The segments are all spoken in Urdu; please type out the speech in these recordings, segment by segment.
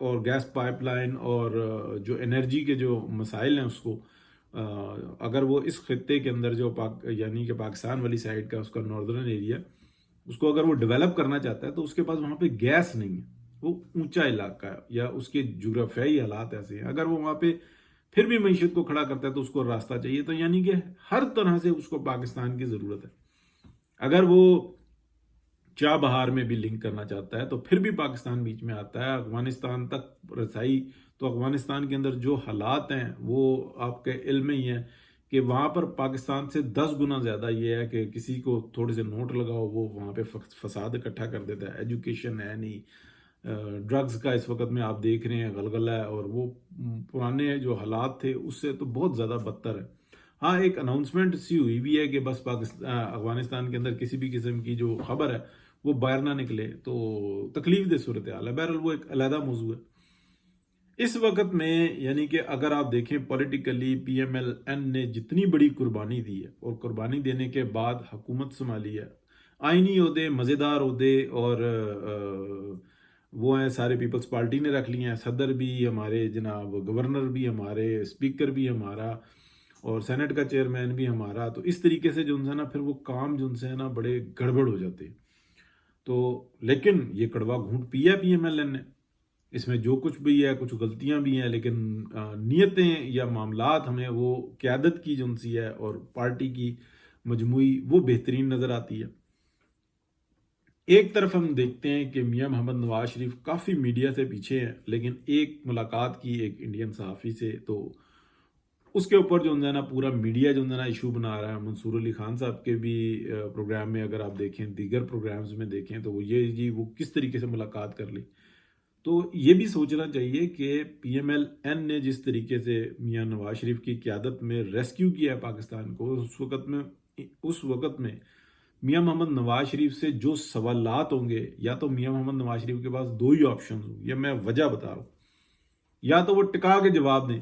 اور گیس پائپ لائن اور جو انرجی کے جو مسائل ہیں اس کو اگر وہ اس خطے کے اندر جو یعنی کہ پاکستان والی سائڈ کا اس کا ناردرن ایریا اس کو اگر وہ ڈیولپ کرنا چاہتا ہے تو اس کے پاس وہاں پہ گیس نہیں ہے، وہ اونچا علاقہ ہے یا اس کے جغرافیائی حالات ایسے ہیں، اگر وہ وہاں پہ پھر بھی معیشت کو کھڑا کرتا ہے تو اس کو راستہ چاہیے، تو یعنی کہ ہر طرح سے اس کو پاکستان کی ضرورت ہے۔ اگر وہ چاہ بہار میں بھی لنک کرنا چاہتا ہے تو پھر بھی پاکستان بیچ میں آتا ہے، افغانستان تک رسائی، تو افغانستان کے اندر جو حالات ہیں وہ آپ کے علم میں ہی ہیں کہ وہاں پر پاکستان سے 10 گنا زیادہ یہ ہے کہ کسی کو تھوڑے سے نوٹ لگاؤ وہ وہاں پہ فساد اکٹھا کر دیتا ہے، ایجوکیشن ہے نہیں، ڈرگز کا اس وقت میں آپ دیکھ رہے ہیں غلغلہ ہے، اور وہ پرانے جو حالات تھے اس سے تو بہت زیادہ بدتر ہے۔ ہاں ایک اناؤنسمنٹ سی ہوئی بھی ہے کہ بس افغانستان کے اندر کسی بھی قسم کی جو خبر ہے وہ باہر نہ نکلے، تو تکلیف دہ صورتحال ہے، بہرحال وہ ایک علیحدہ موضوع ہے۔ اس وقت میں یعنی کہ اگر آپ دیکھیں politically P M L N نے جتنی بڑی قربانی دی ہے اور قربانی دینے کے بعد حکومت سنبھالی ہے، آئینی عہدے، مزیدار عہدے، اور وہ ہیں سارے پیپلز پارٹی نے رکھ لی ہیں، صدر بھی ہمارے جناب، گورنر بھی ہمارے، اسپیکر بھی ہمارا، اور سینٹ کا چیئرمین بھی ہمارا، تو اس طریقے سے جو ان سے نا پھر وہ کام جو ان سے نا بڑے گڑبڑ ہو جاتے ہیں۔ تو لیکن یہ کڑوا گھونٹ پیا پی ایم ایل این نے، اس میں جو کچھ بھی ہے کچھ غلطیاں بھی ہیں، لیکن نیتیں یا معاملات ہمیں وہ قیادت کی جو ان سی ہے اور پارٹی کی مجموعی وہ بہترین نظر آتی ہے۔ ایک طرف ہم دیکھتے ہیں کہ میاں محمد نواز شریف کافی میڈیا سے پیچھے ہیں، لیکن ایک ملاقات کی ایک انڈین صحافی سے، تو اس کے اوپر جو ہے نا پورا میڈیا جو ہے نا ایشو بنا رہا ہے۔ منصور علی خان صاحب کے بھی پروگرام میں اگر آپ دیکھیں، دیگر پروگرامز میں دیکھیں، تو وہ یہ جی وہ کس طریقے سے ملاقات کر لی، تو یہ بھی سوچنا چاہیے کہ پی ایم ایل این نے جس طریقے سے میاں نواز شریف کی قیادت میں ریسکیو کیا ہے پاکستان کو، اس وقت میں میاں محمد نواز شریف سے جو سوالات ہوں گے، یا تو میاں محمد نواز شریف کے پاس دو ہی آپشن ہوں، یا میں وجہ بتا رہا ہوں، یا تو وہ ٹکا کے جواب دیں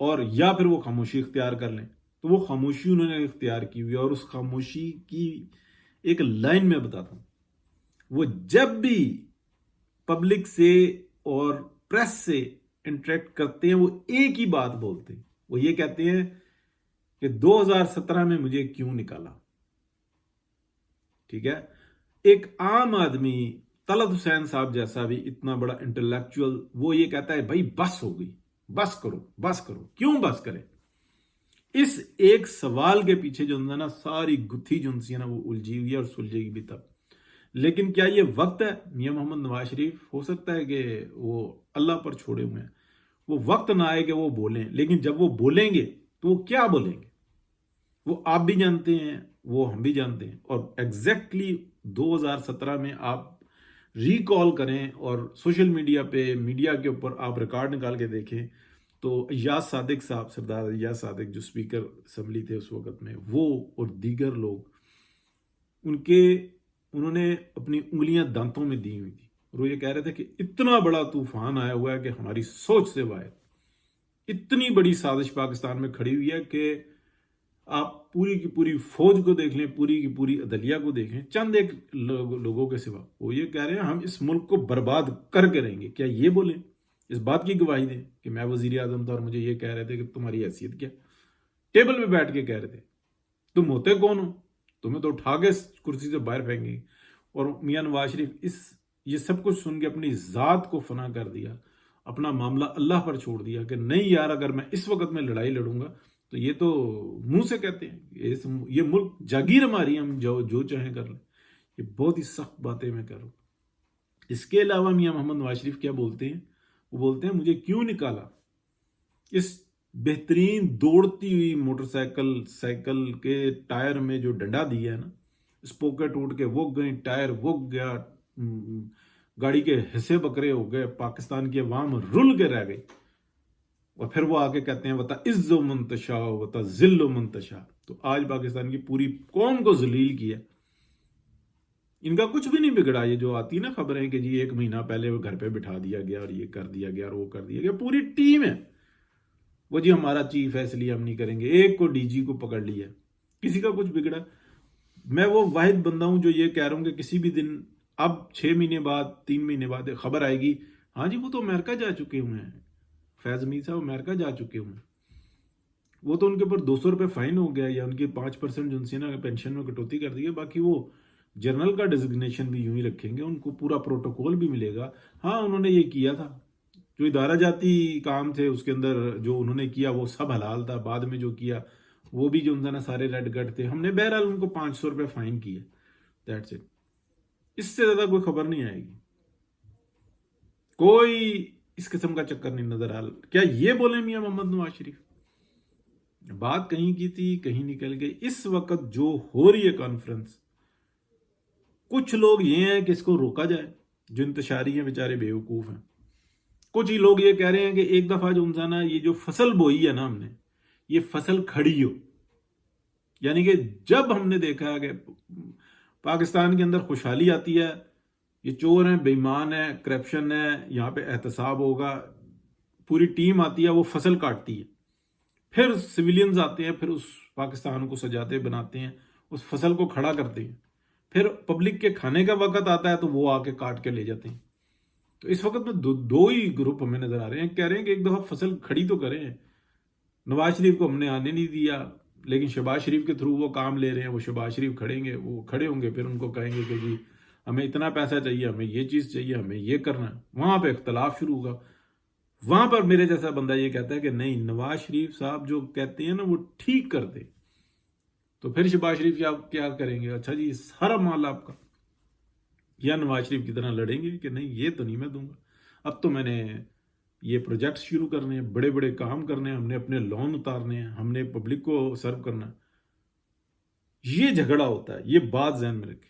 اور یا پھر وہ خاموشی اختیار کر لیں۔ تو وہ خاموشی انہوں نے اختیار کی ہوئی، اور اس خاموشی کی ایک لائن میں بتاتا ہوں، وہ جب بھی پبلک سے اور پریس سے انٹریکٹ کرتے ہیں وہ ایک ہی بات بولتے ہیں، وہ یہ کہتے ہیں کہ 2017 میں مجھے کیوں نکالا۔ ٹھیک ہے، ایک عام آدمی طلعت حسین صاحب جیسا بھی اتنا بڑا انٹلیکچوئل وہ یہ کہتا ہے بھائی بس ہو گئی، بس کرو بس کرو، کیوں بس کرے؟ اس ایک سوال کے پیچھے جو ہے نا ساری گتھی جو ہے نا وہ الجھی ہوئی ہے، اور سلجھے گی بھی تب۔ لیکن کیا یہ وقت ہے؟ میاں محمد نواز شریف ہو سکتا ہے کہ وہ اللہ پر چھوڑے ہوئے ہیں، وہ وقت نہ آئے کہ وہ بولیں، لیکن جب وہ بولیں گے تو وہ کیا بولیں گے وہ آپ بھی جانتے ہیں، وہ ہم بھی جانتے ہیں۔ اور ایگزیکٹلی 2017 میں آپ ریکال کریں اور سوشل میڈیا پہ، میڈیا کے اوپر آپ ریکارڈ نکال کے دیکھیں، تو ایاز صادق صاحب، سردار ایاز صادق جو اسپیکر اسمبلی تھے اس وقت میں، وہ اور دیگر لوگ انہوں نے اپنی انگلیاں دانتوں میں دی ہوئی تھی، اور وہ یہ کہہ رہے تھے کہ اتنا بڑا طوفان آیا ہوا ہے کہ ہماری سوچ سے باہر، اتنی بڑی سازش پاکستان میں کھڑی ہوئی ہے کہ آپ پوری کی پوری فوج کو دیکھ لیں، پوری کی پوری عدلیہ کو دیکھیں، چند ایک لوگوں کے سوا وہ یہ کہہ رہے ہیں ہم اس ملک کو برباد کر کے رہیں گے۔ کیا یہ بولیں، اس بات کی گواہی دیں کہ میں وزیر اعظم تھا اور مجھے یہ کہہ رہے تھے کہ تمہاری حیثیت کیا؟ ٹیبل پہ بیٹھ کے کہہ رہے تھے تم ہوتے کون ہو، تمہیں تو اٹھا کے کرسی سے باہر پھینکیں گے۔ اور میاں نواز شریف یہ سب کچھ سن کے اپنی ذات کو فنا کر دیا، اپنا معاملہ اللہ پر چھوڑ دیا کہ نہیں یار، اگر میں اس وقت میں لڑائی لڑوں گا تو یہ تو منہ سے کہتے ہیں یہ ملک جاگیر ہماری، ہم جو چاہیں کر لیں۔ یہ بہت ہی سخت باتیں میں کر رہا ہوں۔ اس کے علاوہ میاں محمد نواز شریف کیا بولتے ہیں؟ وہ بولتے ہیں مجھے کیوں نکالا؟ اس بہترین دوڑتی ہوئی موٹر سائیکل کے ٹائر میں جو ڈنڈا دیا ہے نا، اسپوکے ٹوٹ کے وک گئیں، ٹائر وک گیا، گاڑی کے حصے بکرے ہو گئے، پاکستان کی عوام رل کے رہ گئی، اور پھر وہ آگے کہتے ہیں وَتَعِزُّ مَن تَشَاءُ وَتَذِلُّ مَن تَشَاءُ۔ تو آج پاکستان کی پوری قوم کو ذلیل کیا، ان کا کچھ بھی نہیں بگڑا۔ یہ جو آتی نا خبریں کہ جی 1 مہینہ پہلے وہ گھر پہ بٹھا دیا گیا اور یہ کر دیا گیا اور وہ کر دیا گیا، پوری ٹیم ہے وہ جی ہمارا چیف ہے اس لیے ہم نہیں کریں گے، ایک کو ڈی جی کو پکڑ لیا، کسی کا کچھ بگڑا؟ میں وہ واحد بندہ ہوں جو یہ کہہ رہا ہوں کہ کسی بھی دن اب 6 مہینے بعد، 3 مہینے بعد خبر آئے گی ہاں جی وہ تو امریکہ جا چکے ہوئے ہیں، فیض امین صاحب امریکہ جا چکے ہوئے ہیں، وہ تو ان کے اوپر 200 روپے فائن ہو گیا یا ان کی 5% جو ان سے نا پینشن میں کٹوتی کر دی ہے، باقی وہ جنرل کا ڈیزگنیشن بھی یوں ہی رکھیں گے، ان کو پورا پروٹوکول بھی ملے گا۔ ہاں انہوں نے یہ کیا تھا، جو ادارہ جاتی کام تھے اس کے اندر جو انہوں نے کیا وہ سب حلال تھا، بعد میں جو کیا وہ بھی جو ان نا سارے ریڈ گٹ تھے، ہم نے بہرحال ان کو 500 روپے فائن کیے، دیٹس اٹ، اس سے زیادہ کوئی خبر نہیں آئے گی، کوئی اس قسم کا چکر نہیں نظر آ رہا۔ کیا یہ بولے میاں محمد نواز شریف؟ بات کہیں کی تھی کہیں نکل گئی۔ اس وقت جو ہو رہی ہے کانفرنس، کچھ لوگ یہ ہیں کہ اس کو روکا جائے، جو انتشاری ہیں بیچارے بیوقوف ہیں، کچھ ہی لوگ یہ کہہ رہے ہیں کہ ایک دفعہ جو انسان یہ جو فصل بوئی ہے نا ہم نے، یہ فصل کھڑی ہو، یعنی کہ جب ہم نے دیکھا کہ پاکستان کے اندر خوشحالی آتی ہے، یہ چور ہیں، بے ایمان ہے، کرپشن ہے، یہاں پہ احتساب ہوگا، پوری ٹیم آتی ہے، وہ فصل کاٹتی ہے، پھر سویلینز آتے ہیں، پھر اس پاکستان کو سجاتے بناتے ہیں، اس فصل کو کھڑا کرتے ہیں، پھر پبلک کے کھانے کا وقت آتا ہے تو وہ آ کے کاٹ کے لے جاتے ہیں۔ تو اس وقت میں دو ہی گروپ ہمیں نظر آ رہے ہیں، کہہ رہے ہیں کہ ایک دفعہ فصل کھڑی تو کریں، نواز شریف کو ہم نے آنے نہیں دیا، لیکن شہباز شریف کے تھرو وہ کام لے رہے ہیں، وہ شہباز شریف کھڑے ہوں گے، پھر ان کو کہیں گے کہ جی ہمیں اتنا پیسہ چاہیے، ہمیں یہ چیز چاہیے، ہمیں یہ کرنا ہے، وہاں پہ اختلاف شروع ہوگا۔ وہاں پر میرے جیسا بندہ یہ کہتا ہے کہ نہیں، نواز شریف صاحب جو کہتے ہیں نا وہ ٹھیک کر دے، تو پھر شہباز شریف کیا کریں گے؟ اچھا جی سارا مال آپ کا، یا نواز شریف کی طرح لڑیں گے کہ نہیں یہ تو نہیں میں دوں گا، اب تو میں نے یہ پروجیکٹ شروع کرنے ہیں، بڑے بڑے کام کرنے ہیں، ہم نے اپنے لون اتارنے ہیں، ہم نے پبلک کو سرو کرنا ہے۔ یہ جھگڑا ہوتا ہے، یہ بات ذہن میں رکھیں۔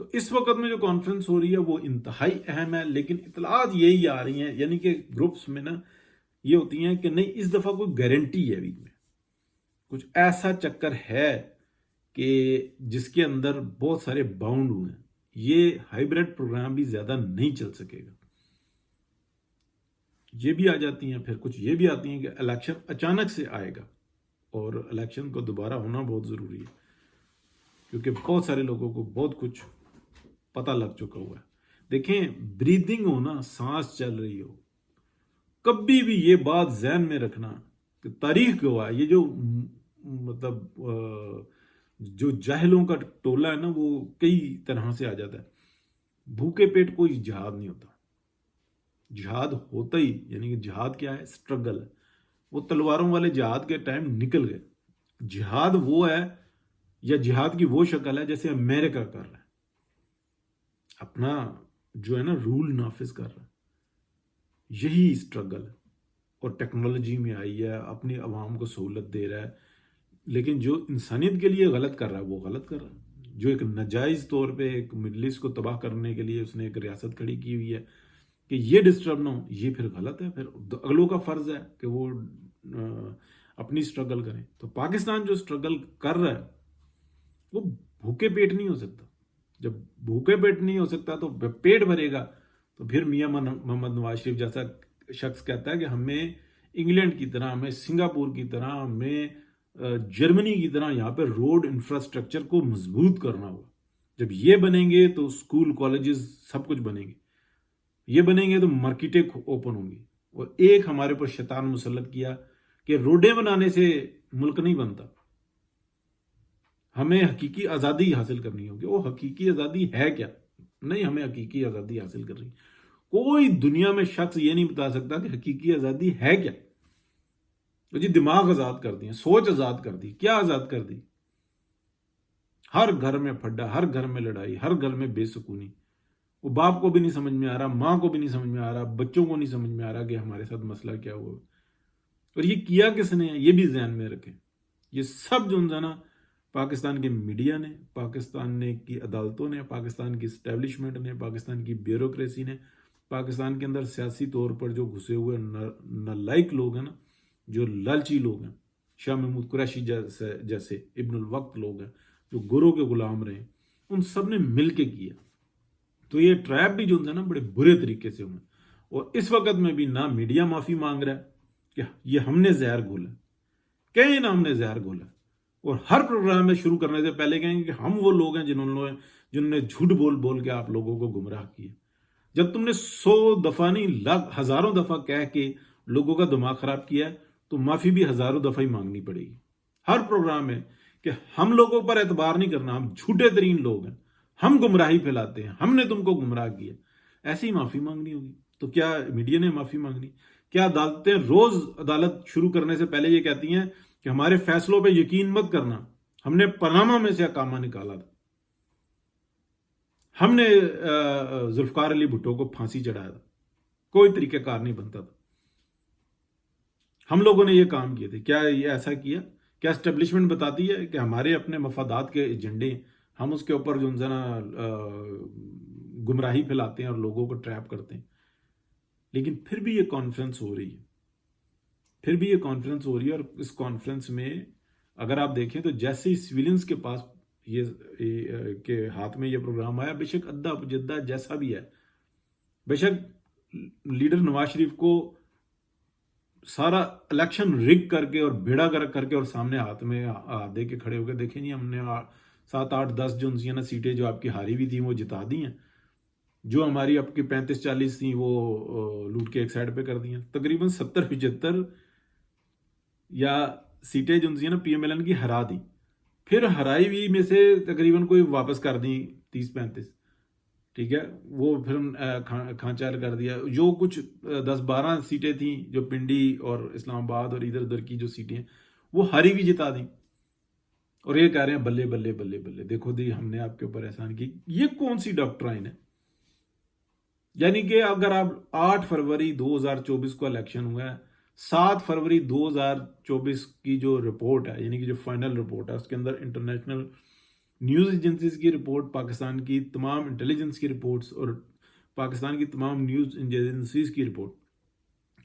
تو اس وقت میں جو کانفرنس ہو رہی ہے وہ انتہائی اہم ہے، لیکن اطلاعات یہی آ رہی ہیں، یعنی کہ گروپس میں نا یہ ہوتی ہیں کہ نہیں اس دفعہ کوئی گارنٹی ہے، ابھی میں کچھ ایسا چکر ہے کہ جس کے اندر بہت سارے باؤنڈ ہوئے ہیں، یہ ہائیبریڈ پروگرام بھی زیادہ نہیں چل سکے گا۔ یہ بھی آ جاتی ہیں، پھر کچھ یہ بھی آتی ہیں کہ الیکشن اچانک سے آئے گا، اور الیکشن کو دوبارہ ہونا بہت ضروری ہے، کیونکہ بہت سارے لوگوں کو بہت کچھ پتہ لگ چکا ہوا ہے۔ دیکھیں بریدنگ ہونا، سانس چل رہی ہو، کبھی بھی یہ بات ذہن میں رکھنا کہ تاریخ گواہ ہے، یہ جو مطلب جو جاہلوں کا ٹولہ ہے نا وہ کئی طرح سے آ جاتا ہے۔ بھوکے پیٹ کوئی جہاد نہیں ہوتا، جہاد ہوتا ہی، یعنی کہ جہاد کیا ہے؟ سٹرگل ہے۔ وہ تلواروں والے جہاد کے ٹائم نکل گئے۔ جہاد وہ ہے، یا جہاد کی وہ شکل ہے جیسے امریکہ کر رہا ہے، اپنا جو ہے نا رول نافذ کر رہا ہے، یہی سٹرگل ہے، اور ٹیکنالوجی میں آئی ہے، اپنی عوام کو سہولت دے رہا ہے، لیکن جو انسانیت کے لیے غلط کر رہا ہے وہ غلط کر رہا ہے۔ جو ایک ناجائز طور پہ ایک مجلس کو تباہ کرنے کے لیے اس نے ایک ریاست کھڑی کی ہوئی ہے کہ یہ ڈسٹرب نہ ہو، یہ پھر غلط ہے۔ پھر اگلوں کا فرض ہے کہ وہ اپنی سٹرگل کریں۔ تو پاکستان جو سٹرگل کر رہا ہے وہ بھوکے پیٹ نہیں ہو سکتا۔ جب بھوکے پیٹ نہیں ہو سکتا تو پیٹ بھرے گا تو پھر میاں محمد نواز شریف جیسا شخص کہتا ہے کہ ہمیں انگلینڈ کی طرح، ہمیں سنگاپور کی طرح، ہمیں جرمنی کی طرح یہاں پہ روڈ انفراسٹرکچر کو مضبوط کرنا ہوگا۔ جب یہ بنیں گے تو اسکول کالجز سب کچھ بنیں گے، یہ بنیں گے تو مارکیٹیں اوپن ہوں گی۔ اور ایک ہمارے پر شیطان مسلط کیا کہ روڈیں بنانے سے ملک نہیں بنتا، ہمیں حقیقی آزادی حاصل کرنی ہوگی۔ وہ حقیقی آزادی ہے کیا؟ نہیں، ہمیں حقیقی آزادی حاصل کرنی، کوئی دنیا میں شخص یہ نہیں بتا سکتا کہ حقیقی آزادی ہے کیا۔ جی دماغ آزاد کر دیا، سوچ آزاد کر دی، کیا آزاد کر دی؟ ہر گھر میں پھڈا، ہر گھر میں لڑائی، ہر گھر میں بے سکونی، وہ باپ کو بھی نہیں سمجھ میں آ رہا، ماں کو بھی نہیں سمجھ میں آ رہا، بچوں کو نہیں سمجھ میں آ رہا کہ ہمارے ساتھ مسئلہ کیا ہوا، اور یہ کیا کس نے ہے یہ بھی ذہن میں رکھیں۔ یہ سب جو ہے نا پاکستان کے میڈیا نے، پاکستان نے کی عدالتوں نے، پاکستان کی اسٹیبلشمنٹ نے، پاکستان کی بیوروکریسی نے، پاکستان کے اندر سیاسی طور پر جو گھسے ہوئے نالائق لوگ ہیں نا، جو لالچی لوگ ہیں، شاہ محمود قریشی جیسے ابن الوقت لوگ ہیں جو گروہ کے غلام رہے، ان سب نے مل کے کیا۔ تو یہ ٹریپ بھی جو ہے نا بڑے برے طریقے سے ہوئے، اور اس وقت میں بھی نہ میڈیا معافی مانگ رہا ہے کہ یہ ہم نے زہر گھولا، کہیں نہ ہم نے زہر گھولا، اور ہر پروگرام میں شروع کرنے سے پہلے کہیں گے کہ ہم وہ لوگ ہیں جنہوں نے جھوٹ بول کے آپ لوگوں کو گمراہ کیے۔ جب تم نے 100 دفعہ نہیں ہزاروں دفعہ کہہ کے لوگوں کا دماغ خراب کیا ہے تو معافی بھی ہزاروں دفعہ ہی مانگنی پڑے گی. ہر پروگرام میں کہ ہم لوگوں پر اعتبار نہیں کرنا, ہم جھوٹے ترین لوگ ہیں, ہم گمراہی پھیلاتے ہیں, ہم نے تم کو گمراہ کیا, ایسی ہی معافی مانگنی ہوگی. تو کیا میڈیا نے معافی مانگنی؟ کیا عدالتیں روز عدالت شروع کرنے سے پہلے یہ کہتی ہیں کہ ہمارے فیصلوں پہ یقین مت کرنا, ہم نے پاناما میں سے اقامہ نکالا تھا, ہم نے ذوالفقار علی بھٹو کو پھانسی چڑھایا تھا, کوئی طریقہ کار نہیں بنتا تھا, ہم لوگوں نے یہ کام کیے تھے. کیا یہ ایسا کیا؟ کیا اسٹیبلشمنٹ بتاتی ہے کہ ہمارے اپنے مفادات کے ایجنڈے ہیں, ہم اس کے اوپر جو نا گمراہی پھیلاتے ہیں اور لوگوں کو ٹریپ کرتے ہیں؟ لیکن پھر بھی یہ کانفرنس ہو رہی ہے, اور اس کانفرنس میں اگر آپ دیکھیں تو جیسے ہی سویلینز کے پاس یہ کے ہاتھ میں یہ پروگرام آیا, بے شک ادھا جدہ جیسا بھی ہے, بے شک لیڈر نواز شریف کو سارا الیکشن رگ کر کے اور بھیڑا کر کے اور سامنے ہاتھ میں ہاتھ دے کے کھڑے ہو کے دیکھیں جی ہم نے 7 8 10 جو نا سیٹیں جو آپ کی ہاری ہوئی تھیں وہ جتا دی ہیں, جو ہماری آپ کی 35 40 تھیں وہ لوٹ کے ایک سائڈ پہ کر دی ہیں. تقریباً 70 75 یا سیٹیں جو نا پی ایم ایل این کی ہرا دی, پھر ہرائی ہوئی میں سے تقریباً کوئی واپس کر دی 30 35, ٹھیک ہے, وہ پھر کھانچار کر دیا. جو کچھ 10 12 سیٹیں تھیں جو پنڈی اور اسلام آباد اور ادھر ادھر کی جو سیٹیں ہیں وہ ہاری بھی جتا دیں, اور یہ کہہ رہے ہیں بلے بلے بلے بلے, دیکھو دی ہم نے آپ کے اوپر احسان کی. یہ کون سی ڈاکٹرائن ہے؟ یعنی کہ اگر آپ 8 فروری 2024 کو الیکشن ہوا ہے, 7 فروری 2024 کی جو رپورٹ ہے, یعنی کہ جو فائنل رپورٹ ہے, اس کے اندر انٹرنیشنل نیوز ایجنسیز کی رپورٹ, پاکستان کی تمام انٹیلیجنس کی رپورٹس اور پاکستان کی تمام نیوز ایجنسیز کی رپورٹ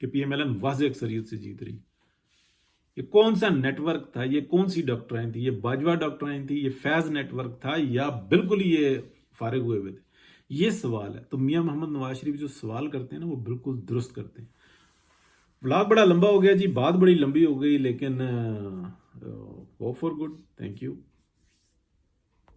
کہ پی ایم ایل این واضح اکثریت سے جیت رہی. یہ کون سا نیٹ ورک تھا؟ یہ کون سی ڈاکٹرائن تھی؟ یہ باجوہ ڈاکٹرائن تھی؟ یہ فیض نیٹ ورک تھا؟ یا بالکل ہی یہ فارغ ہوئے تھے؟ یہ سوال ہے. تو میاں محمد نواز شریف جو سوال کرتے ہیں نا وہ بالکل درست کرتے ہیں. ولاگ بڑا لمبا ہو گیا جی, بات بڑی لمبی ہو گئی, لیکن hope for good. Thank you.